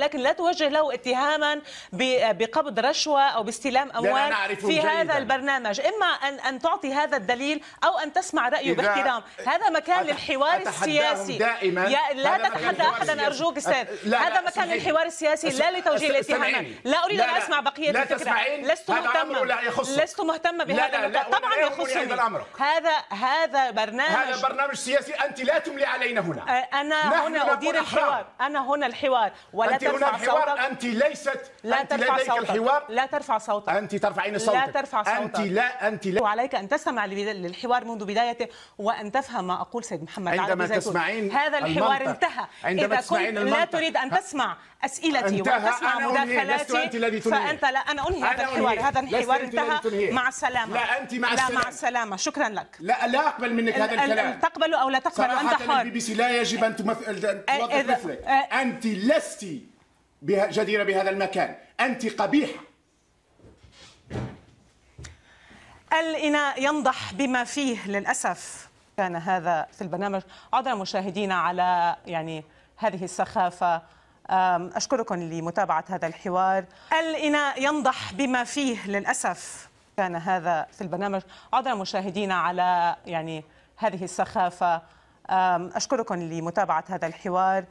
لكن لا توجه له اتهاما بقبض رشوة أو باستلام أموال في هذا البرنامج. إما أن تعطي هذا الدليل أو أن تسمع رأيه باحترام. هذا مكان للحوار السياسي. لا تتحدى أحدا أرجوك أستاذ. هذا مكان للحوار السياسي لا لتوجيه الاتهامات. لا أريد أن أسمع بقية الفكرة. لست مهتمة بهذا المكان. طبعا يخصني. هذا برنامج سياسي. أنت لا تملي علينا هنا. أنا هنا أدير الحوار. أنا هنا الحوار ولا ترفع صوتك. أنت ليست. أنت لديك الحوار. لا ترفع صوتك. أنت ترفعين صوتك. لا ترفع صوتك. أنت لا. وعليك أن تستمع للحوار منذ بدايته وأن تفهم ما أقول سيد محمد. عندما تسمعين هذا الحوار انتهى. إذا كنت لا تريد أن تسمع أسئلتي وتسمع مداخلاتي فأنت لا. أنا أنهي هذا الحوار. هذا الحوار انتهى. مع السلامة. لا أنت مع السلامة. لا مع السلامة. شكرا لك. لا أقبل منك هذا الكلام. تقبل أو لا تقبل أنت حر. الBBC لا يجب أن توظف مثلك. أنت لست جديرة بهذا المكان. أنت قبيحة. الإناء ينضح بما فيه للأسف. كان هذا في البرنامج. عذرا مشاهدينا على هذه السخافة. أشكركم لمتابعة هذا الحوار. الإناء ينضح بما فيه للأسف. كان هذا في البرنامج. عذرا مشاهدينا على هذه السخافة. أشكركم لمتابعة هذا الحوار.